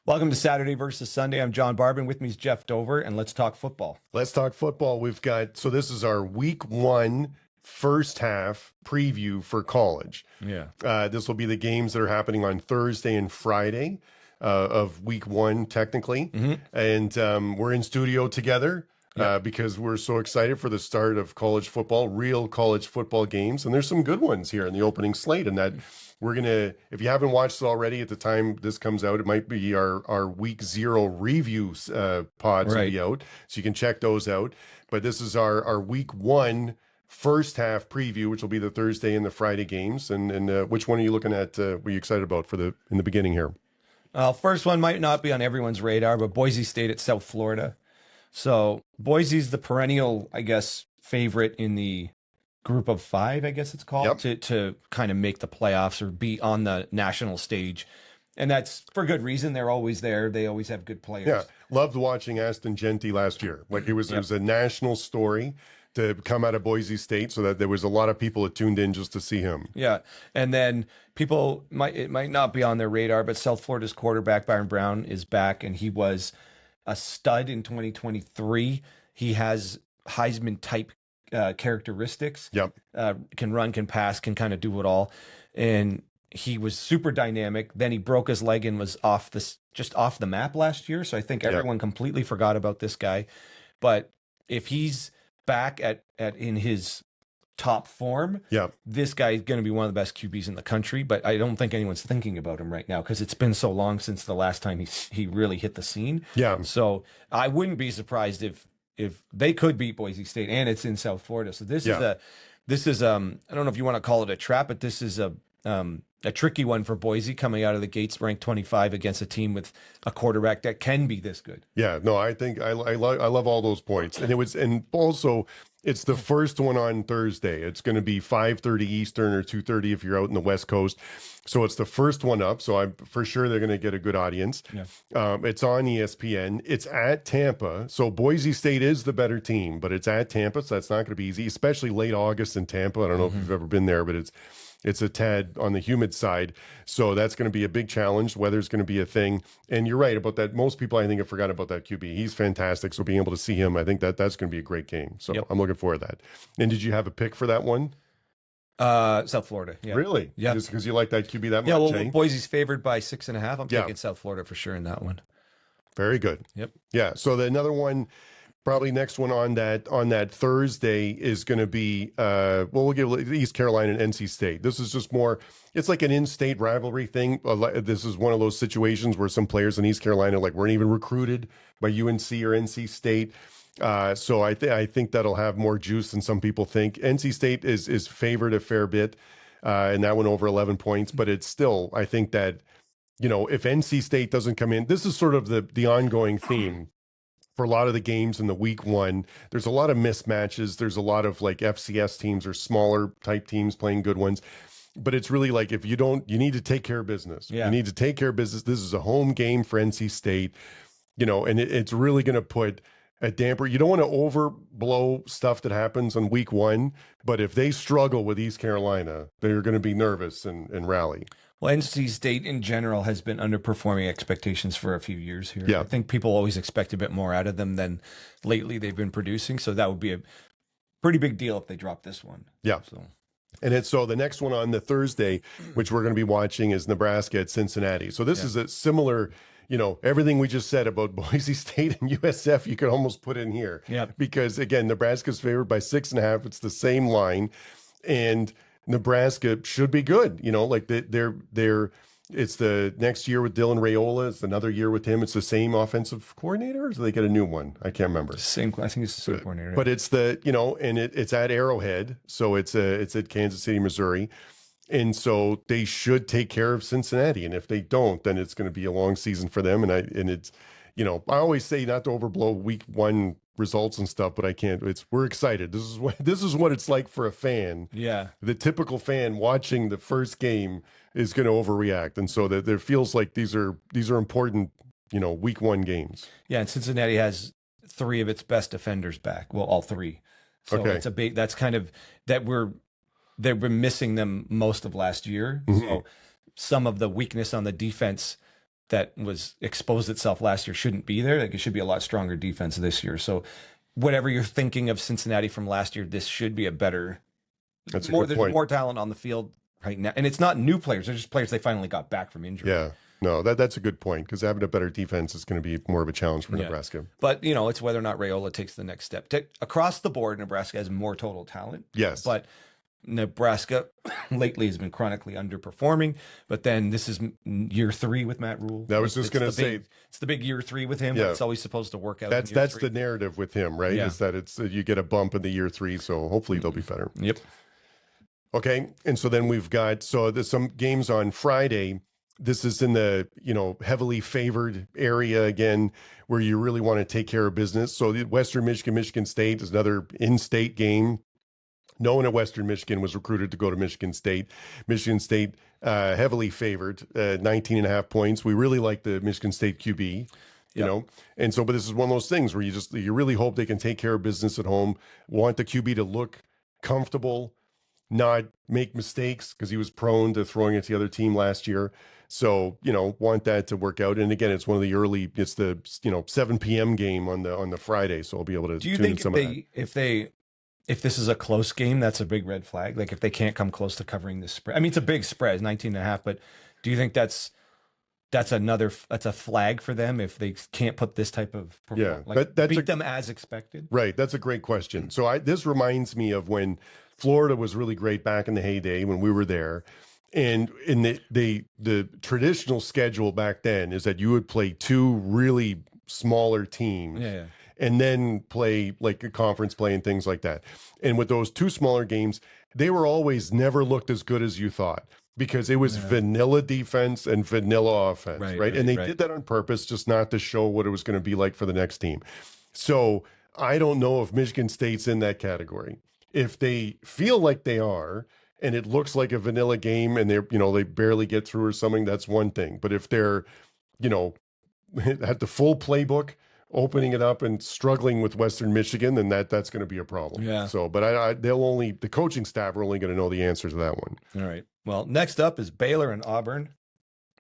Welcome to Saturday versus Sunday. I'm John Barbin. With me is Jeff Dover, and let's talk football. Let's talk football. So this is our week one first half preview for college. Yeah. This will be the games that are happening on Thursday and Friday of week one, technically. And we're in studio together because we're so excited for the start of college football, real college football games. And there's some good ones here in the opening slate. And that we're going to, if you haven't watched it already at the time this comes out, it might be our week zero reviews pods will be out. So you can check those out. But this is our week one first half preview, which will be the Thursday and the Friday games. And which one are you looking at? Were you excited about in the beginning here? First one might not be on everyone's radar, but Boise State at South Florida. So Boise's the perennial, I guess, favorite in the group of five, I guess it's called, to kind of make the playoffs or be on the national stage. And that's for good reason. They're always there. They always have good players. Yeah, loved watching Aston Genty last year. Like it was a national story to come out of Boise State, so that there was a lot of people that tuned in just to see him. Yeah, and then it might not be on their radar, but South Florida's quarterback Byron Brown is back, and he was a stud in 2023. He has Heisman type characteristics. Can run, can pass, can kind of do it all, and he was super dynamic. Then he broke his leg and was off the map last year. So I think everyone completely forgot about this guy. But if he's back in his top form, this guy is going to be one of the best QBs in the country. But I don't think anyone's thinking about him right now because it's been so long since the last time he really hit the scene. So I wouldn't be surprised if they could beat Boise State, and it's in South Florida. So this is I don't know if you want to call it a trap, but this is a tricky one for Boise coming out of the gates ranked 25 against a team with a quarterback that can be this good. Yeah, no, I think I love all those points. And also it's the first one on Thursday. It's going to be 5:30 Eastern or 2:30 if you're out in the West Coast. So it's the first one up. So I'm for sure they're going to get a good audience. It's on ESPN. It's at Tampa. So Boise State is the better team, but it's at Tampa. So that's not going to be easy, especially late August in Tampa. I don't know if you've ever been there, but it's a tad on the humid side. So that's going to be a big challenge. Weather's going to be a thing. And you're right about that. Most people, I think, have forgotten about that QB. He's fantastic. So being able to see him, I think that's going to be a great game. So I'm looking forward to that. And did you have a pick for that one? South Florida. Yeah. Really? Yeah. Just because you like that QB that much? Yeah, well, Boise's favored by 6.5. I'm taking South Florida for sure in that one. Very good. Yep. Yeah. So another one, probably next one on that Thursday is going to be, we'll give East Carolina and NC State. This is just more, it's like an in-state rivalry thing. This is one of those situations where some players in East Carolina weren't even recruited by UNC or NC State. So I think that'll have more juice than some people think. NC State is favored a fair bit, and that one over 11 points. But it's still, I think that, if NC State doesn't come in, this is sort of the ongoing theme for a lot of the games in the week one. There's a lot of mismatches. There's a lot of FCS teams or smaller type teams playing good ones. But it's really if you need to take care of business. You need to take care of business. This is a home game for NC State, and it's really going to put a damper. You don't want to overblow stuff that happens on week one, but if they struggle with East Carolina, they're going to be nervous and rally. Well, NC State in general has been underperforming expectations for a few years here. Yeah. I think people always expect a bit more out of them than lately they've been producing. So that would be a pretty big deal if they drop this one. Yeah. And so the next one on the Thursday, which we're going to be watching, is Nebraska at Cincinnati. So this is a similar, everything we just said about Boise State and USF, you could almost put in here. Yeah. Because again, Nebraska's favored by 6.5. It's the same line, and Nebraska should be good. It's the next year with Dylan Raiola. It's another year with him. It's the same offensive coordinator, or do they get a new one? I can't remember. I think it's the same coordinator. But it's and it's at Arrowhead, so it's at Kansas City, Missouri. And so they should take care of Cincinnati. And if they don't, then it's going to be a long season for them. I always say not to overblow week one results and stuff, but I can't. We're excited. This is what it's like for a fan. Yeah. The typical fan watching the first game is going to overreact. And so that there feels like these are important, week one games. Yeah. And Cincinnati has 3 of its best defenders back. Well, all 3. So it's that's kind of they've been missing them most of last year. So some of the weakness on the defense that was exposed itself last year shouldn't be there. Like it should be a lot stronger defense this year. So whatever you're thinking of Cincinnati from last year, this should be a better. That's a more. good There's point. more talent on the field right now, and it's not new players. They're just players they finally got back from injury. Yeah. No, that's a good point because having a better defense is going to be more of a challenge for Nebraska. But, it's whether or not Raiola takes the next step. Across the board, Nebraska has more total talent. Yes. But Nebraska lately has been chronically underperforming. But then this is year 3 with Matt Rhule. I was just going to say. It's the big year 3 with him. Yeah. It's always supposed to work out. That's the narrative with him, right? Yeah. Is that it's you get a bump in the year 3, so hopefully they'll be better. Yep. Okay, and so then we've got there's some games on Friday. This is in the heavily favored area again, where you really want to take care of business. So the Western Michigan State is another in-state game. No one at Western Michigan was recruited to go to Michigan State. Michigan State heavily favored, 19.5 points. We really like the Michigan State QB. And so, but this is one of those things where you really hope they can take care of business at home. Want the QB to look comfortable, not make mistakes because he was prone to throwing it to the other team last year. So, want that to work out. And again, it's one of the it's the 7 p.m. game on the Friday. So I'll be able to tune in some of that. If this is a close game, that's a big red flag. Like if they can't come close to covering the spread. I mean, it's a big spread, 19.5, but do you think that's a flag for them if they can't put this type of beat them as expected? Right. That's a great question. So this reminds me of when Florida was really great back in the heyday when we were there. And in the traditional schedule back then is that you would play 2 really smaller teams and then play like a conference play and things like that. And with those 2 smaller games, they were always never looked as good as you thought because it was vanilla defense and vanilla offense, right? And they did that on purpose, just not to show what it was going to be like for the next team. So I don't know if Michigan State's in that category. If they feel like they are, and it looks like a vanilla game and they barely get through or something, that's one thing. But if they're, at the full playbook, opening it up and struggling with Western Michigan, then that's going to be a problem. Yeah. So, but the coaching staff are only going to know the answer to that one. All right. Well, next up is Baylor and Auburn.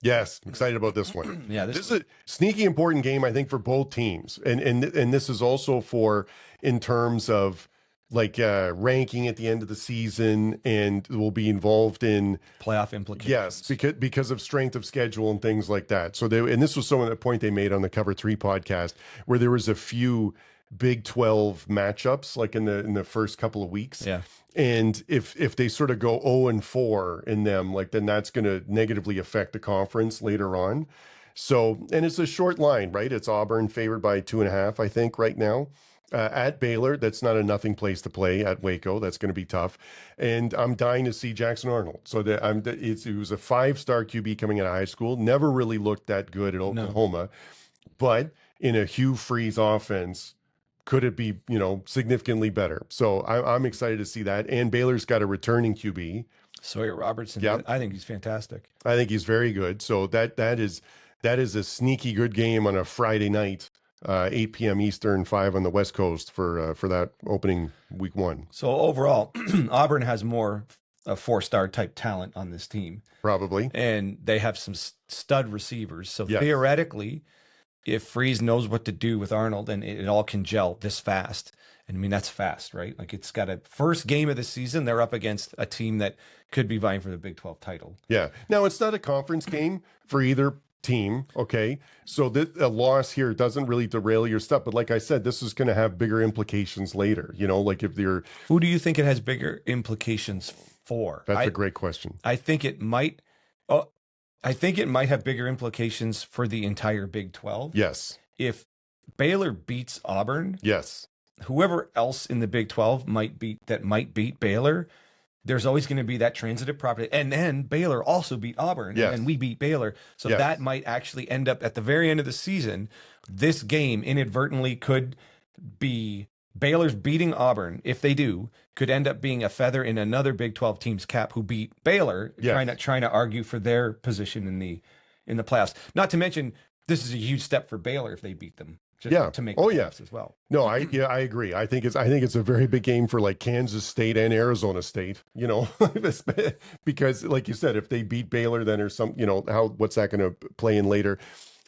Yes, I'm excited about this one. This is a sneaky important game, I think, for both teams. And this is also in terms of ranking at the end of the season, and will be involved in playoff implications. Yes, because of strength of schedule and things like that. So this was a point they made on the Cover 3 podcast, where there was a few Big 12 matchups like in the first couple of weeks. Yeah. And if they sort of go 0-4 in them, then that's going to negatively affect the conference later on. So, and it's a short line, right? It's Auburn favored by 2.5, I think, right now. At Baylor, that's not a nothing place to play. At Waco, that's going to be tough. And I'm dying to see Jackson Arnold. So he was a 5-star QB coming out of high school. Never really looked that good at Oklahoma. But in a Hugh Freeze offense, could it be, significantly better? So I'm excited to see that. And Baylor's got a returning QB. Sawyer Robertson. Yep. I think he's fantastic. I think he's very good. So that is a sneaky good game on a Friday night. 8 p.m. Eastern, 5 on the West Coast for that opening week 1. So overall, Auburn has more 4-star type talent on this team. Probably. And they have some stud receivers. So theoretically, if Freeze knows what to do with Arnold and it all can gel this fast, and I mean, that's fast, right? Like it's got a first game of the season. They're up against a team that could be vying for the Big 12 title. Yeah. Now, it's not a conference game for either team, okay? So a loss here doesn't really derail your stuff. But like I said, this is going to have bigger implications later. If they're... Who do you think it has bigger implications for? That's a great question. I think it might... I think it might have bigger implications for the entire Big 12. Yes. If Baylor beats Auburn... Yes. Whoever else in the Big 12 might beat Baylor... There's always going to be that transitive property. And then Baylor also beat Auburn. Yes. And we beat Baylor. So that might actually end up at the very end of the season. This game inadvertently could be Baylor's beating Auburn. If they do, could end up being a feather in another Big 12 team's cap who beat Baylor, trying to argue for their position in the playoffs. Not to mention, this is a huge step for Baylor if they beat them. to make Oh the yeah. playoffs as well. No, I agree. I think it's a very big game for like Kansas State and Arizona State, because like you said, if they beat Baylor, then there's some, what's that going to play in later?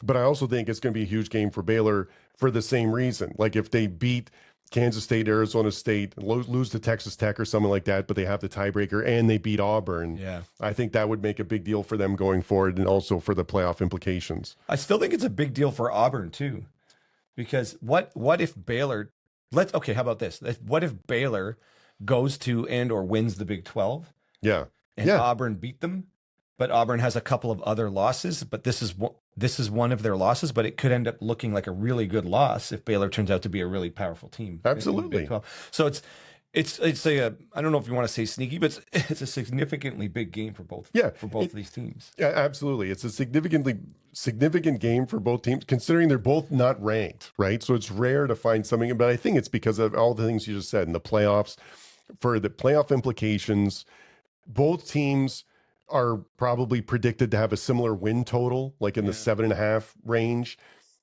But I also think it's going to be a huge game for Baylor for the same reason. Like if they beat Kansas State, Arizona State, lose to Texas Tech or something like that, but they have the tiebreaker and they beat Auburn. Yeah. I think that would make a big deal for them going forward and also for the playoff implications. I still think it's a big deal for Auburn too, because what if Baylor? How about this? What if Baylor goes to and or wins the Big 12? Yeah. And Auburn beat them, but Auburn has a couple of other losses. But this is one of their losses, but it could end up looking like a really good loss if Baylor turns out to be a really powerful team. Absolutely. So it's a I don't know if you want to say sneaky, but it's a significantly big game for both. Yeah, for both these teams. Yeah, absolutely. It's a significant game for both teams, considering they're both not ranked, right? So it's rare to find something, but I think it's because of all the things you just said in the playoffs. For the playoff implications, both teams are probably predicted to have a similar win total, like in the 7.5 range.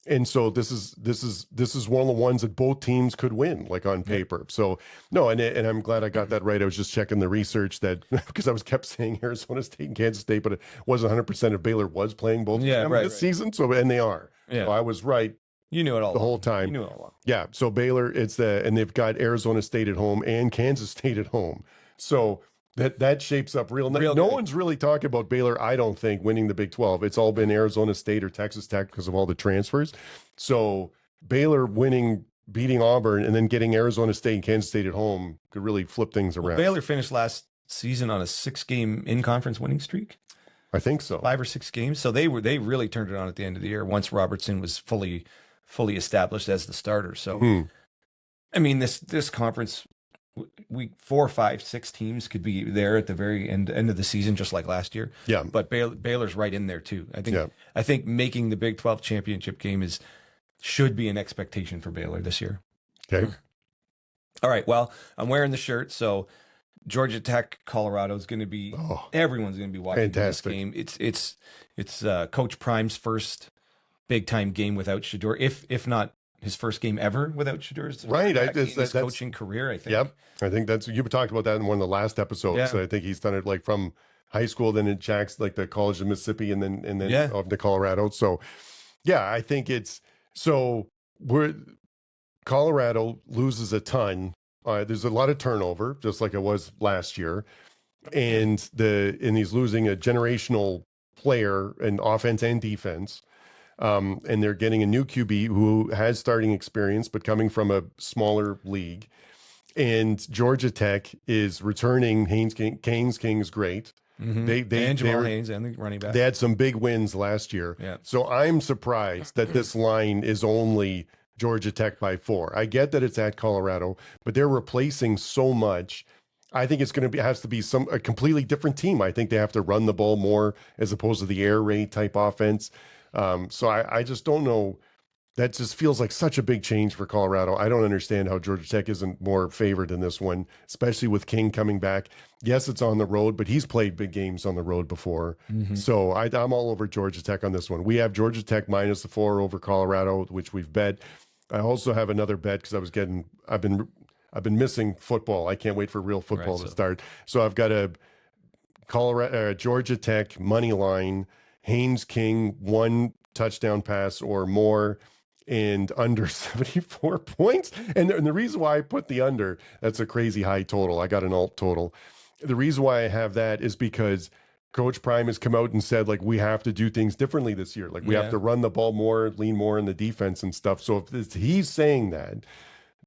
And so this is one of the ones that both teams could win, like on paper. So no, and I'm glad I got that right. I was just checking the research that because I was kept saying Arizona State and Kansas State, but it wasn't 100% if Baylor was playing both this season. So and they are. Yeah, so I was right. You knew it all the whole time. You knew it all along. Yeah. So Baylor, and they've got Arizona State at home and Kansas State at home. So that shapes up real. No one's really talking about Baylor, I don't think, winning the Big 12. It's all been Arizona State or Texas Tech because of all the transfers. So Baylor beating Auburn, and then getting Arizona State and Kansas State at home could really flip things around. Baylor finished last season on a 6-game in-conference winning streak. I think so. 5 or 6 games. So they really turned it on at the end of the year once Robertson was fully established as the starter. So, I mean, this conference, week 4, 5, 6 teams could be there at the very end of the season, just like last year. Yeah. But Baylor's right in there too. I think making the Big 12 championship game should be an expectation for Baylor this year. Okay. All right. Well, I'm wearing the shirt, so Georgia Tech, Colorado is going to be. Everyone's going to be watching this game. It's Coach Prime's first big time game without Shedeur, if not his first game ever without Shedeur. Right. His coaching career, I think. Yep. I think you talked about that in one of the last episodes. Yeah. So I think he's done it like from high school, then at Jack's, like the College of Mississippi, and then off to Colorado. So yeah, I think Colorado loses a ton. There's a lot of turnover, just like it was last year. And he's losing a generational player in offense and defense. And they're getting a new QB who has starting experience, but coming from a smaller league. And Georgia Tech is returning Haynes King. Haynes King is great. Mm-hmm. And Jamal Haynes and the running back. They had some big wins last year. Yeah. So I'm surprised that this line is only Georgia Tech by 4. I get that it's at Colorado, but they're replacing so much. I think it's going to has to be a completely different team. I think they have to run the ball more as opposed to the air raid type offense. So I just don't know. That just feels like such a big change for Colorado. I don't understand how Georgia Tech isn't more favored in this one, especially with King coming back. Yes, it's on the road, but he's played big games on the road before. Mm-hmm. So I'm all over Georgia Tech on this one. We have Georgia Tech minus the 4 over Colorado, which we've bet. I also have another bet because I've been missing football. I can't wait for real football to start. So I've got a Georgia Tech money line, Haynes King 1 touchdown pass or more, and under 74 points. And the reason why I put the under, that's a crazy high total. I got an alt total. The reason why I have that is because Coach Prime has come out and said, like, we have to do things differently this year. Like, we have to run the ball more, lean more in the defense and stuff. So if he's saying that,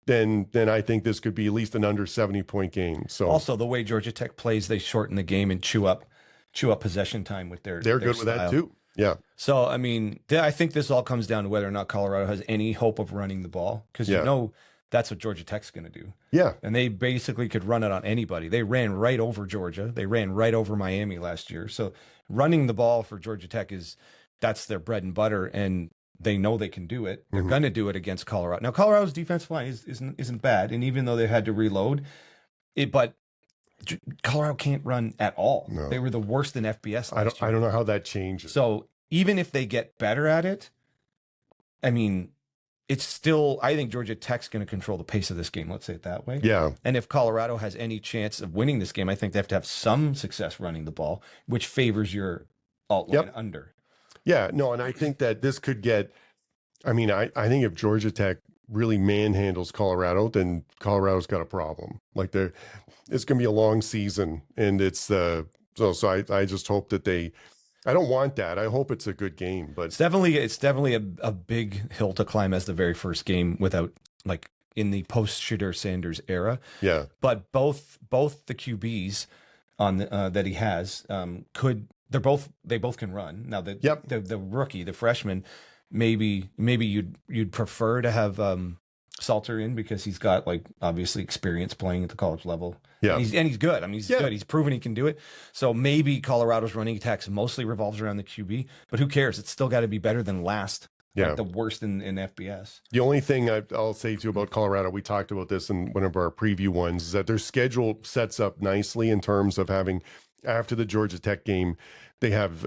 then I think this could be at least an under 70-point game. So also the way Georgia Tech plays, they shorten the game and chew up possession time with their. They're good style. with that too. Yeah. So I mean, I think this all comes down to whether or not Colorado has any hope of running the ball, because that's what Georgia Tech's going to do. Yeah. And they basically could run it on anybody. They ran right over Georgia. They ran right over Miami last year. So running the ball for Georgia Tech that's their bread and butter, and they know they can do it. They're going to do it against Colorado. Now, Colorado's defensive line isn't bad, and even though they had to reload but Colorado can't run at all. No. They were the worst in FBS last year. I don't know how that changes. So even if they get better at it, I mean, it's still, I think Georgia Tech's going to control the pace of this game. Let's say it that way. Yeah. And if Colorado has any chance of winning this game, I think they have to have some success running the ball, which favors your alt line under. Yeah. No, and I think that this could get, I mean, I think if Georgia Tech really manhandles Colorado, then Colorado's got a problem. Like it's going to be a long season, and it's so I just hope that I don't want that. I hope it's a good game, but it's definitely a big hill to climb as the very first game without, like, in the post Shedeur Sanders era. Yeah. But both the QBs on that he has they both can run. Now the rookie, the freshman, maybe you'd prefer to have Salter in because he's got, like, obviously experience playing at the college level. Yeah. And he's good. I mean, he's good. He's proven he can do it. So maybe Colorado's running attacks mostly revolves around the QB, but who cares? It's still got to be better than last. Yeah. Like the worst in FBS. The only thing I'll say to you about Colorado, we talked about this in one of our preview ones, is that their schedule sets up nicely in terms of having, after the Georgia Tech game, they have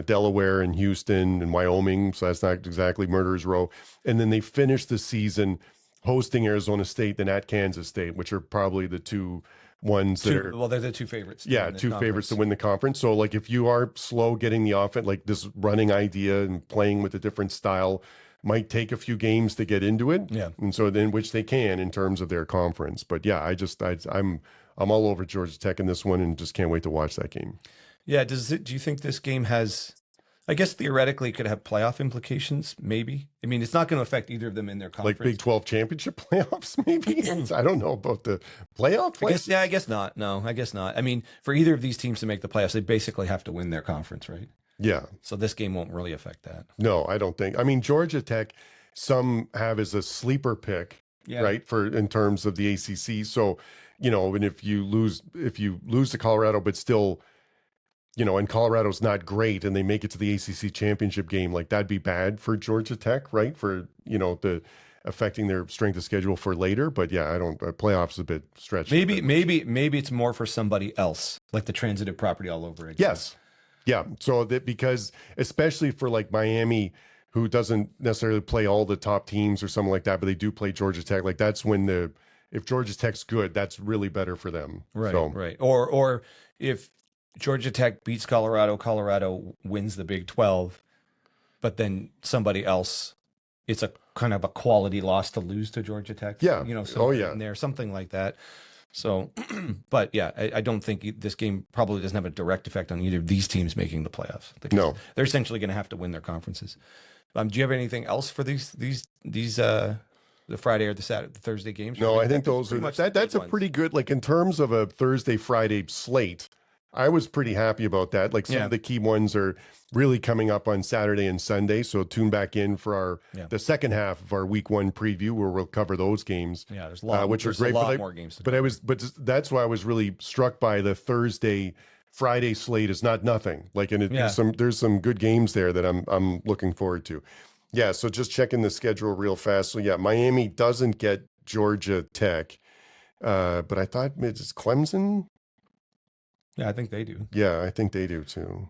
Delaware and Houston and Wyoming, so that's not exactly murderer's row. And then they finish the season hosting Arizona State, then at Kansas State, which are probably the two ones that are... Well, they're the two favorites. Yeah, two favorites to win the conference. So, like, if you are slow getting the offense, like this running idea and playing with a different style might take a few games to get into it. Yeah. And so then, which they can in terms of their conference. But yeah, I'm all over Georgia Tech in this one and just can't wait to watch that game. Yeah. Do you think this game has, I guess theoretically it could have playoff implications? Maybe. I mean, it's not going to affect either of them in their conference. Like Big 12 championship playoffs, maybe? I don't know about the playoff. I guess not. No, I guess not. I mean, for either of these teams to make the playoffs, they basically have to win their conference, right? Yeah. So this game won't really affect that. No, I don't think. I mean, Georgia Tech, some have as a sleeper pick, right? In terms of the ACC. So, and if you lose to Colorado, but still, and Colorado's not great and they make it to the ACC championship game, like that'd be bad for Georgia Tech, right? For, the affecting their strength of schedule for later. But yeah, playoffs a bit stretched. Maybe it's more for somebody else, like the transitive property all over again. Yes. Yeah. So that, because especially for like Miami, who doesn't necessarily play all the top teams or something like that, but they do play Georgia Tech. Like that's when if Georgia Tech's good, that's really better for them. Right. So, right. Or if Georgia Tech beats Colorado wins the Big 12, but then somebody else, it's a kind of a quality loss to lose to Georgia Tech. Yeah. In there, something like that. So, but yeah, I don't think this game probably doesn't have a direct effect on either of these teams making the playoffs. No, they're essentially going to have to win their conferences. Do you have anything else for these the Friday or the Thursday games? No, I think those are that's a pretty good, like in terms of a Thursday Friday slate. I was pretty happy about that. Like some of the key ones are really coming up on Saturday and Sunday. So tune back in for the second half of our week 1 preview where we'll cover those games. Yeah, there's a lot, which are great. A lot more games. But that's why I was really struck by the Thursday Friday slate is not nothing. Like, and there's some good games there that I'm looking forward to. Yeah. So just checking the schedule real fast. So yeah, Miami doesn't get Georgia Tech, but I thought it's Clemson. Yeah, I think they do. Yeah, I think they do too.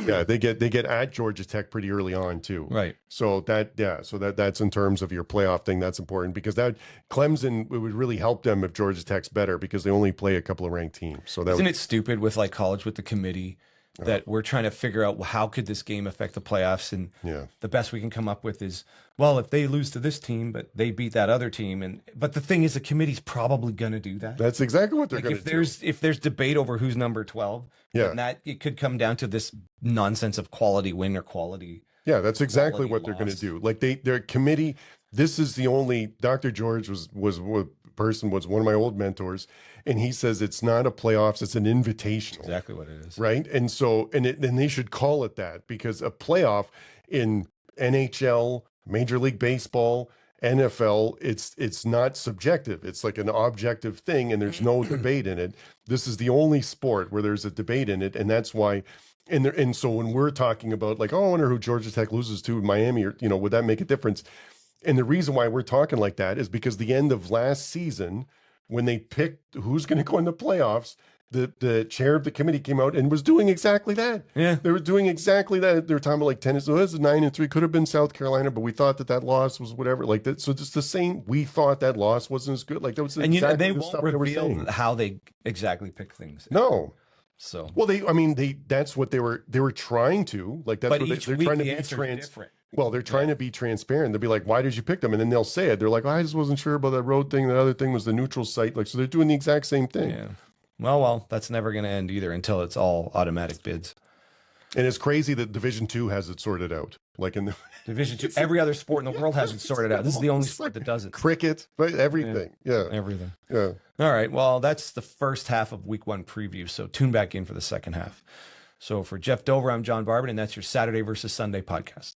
Yeah, they get at Georgia Tech pretty early on too. Right. So that's in terms of your playoff thing, that's important because that Clemson, it would really help them if Georgia Tech's better because they only play a couple of ranked teams. So isn't it stupid with like college with the committee that we're trying to figure out how could this game affect the playoffs, and the best we can come up with is, well, if they lose to this team but they beat that other team, but the thing is the committee's probably going to do that. That's exactly what they're going to do. If there's debate over who's number 12, then that it could come down to this nonsense of quality win or quality. Yeah, that's exactly what they're going to do. Like their committee, this is the only, Dr. George was one of my old mentors, and he says it's not a playoffs, it's an invitational. Exactly what it is. Right? And so, and they should call it that because a playoff in NHL, Major League Baseball, NFL, it's not subjective. It's like an objective thing, and there's no debate in it. This is the only sport where there's a debate in it, and that's why. And so when we're talking about like, oh, I wonder who Georgia Tech loses to in Miami, or would that make a difference? And the reason why we're talking like that is because the end of last season, when they picked who's going to go in the playoffs, the chair of the committee came out and was doing exactly that. Yeah. They were doing exactly that. They were talking about like tennis. So it was a 9-3, could have been South Carolina, but we thought that loss was whatever. Like that. So just the same. We thought that loss wasn't as good. Like that was exactly they the won't stuff they were reveal saying. how they exactly pick things. No. So well, that's what they were trying to like. That's but what each they're week trying to the be answer is different. Well, they're trying to be transparent. They'll be like, "Why did you pick them?" And then they'll say it. They're like, "I just wasn't sure about that road thing. The other thing was the neutral site." Like, so they're doing the exact same thing. Yeah. Well, that's never going to end either until it's all automatic bids. And it's crazy that Division II has it sorted out. Like in the Division II, every other sport in the world has it sorted out. This is the only sport that does it. Cricket, right? Everything. Yeah. Everything. Yeah. All right. Well, that's the first half of Week 1 preview. So tune back in for the second half. So for Jeff Dover, I'm John Barban, and that's your Saturday versus Sunday podcast.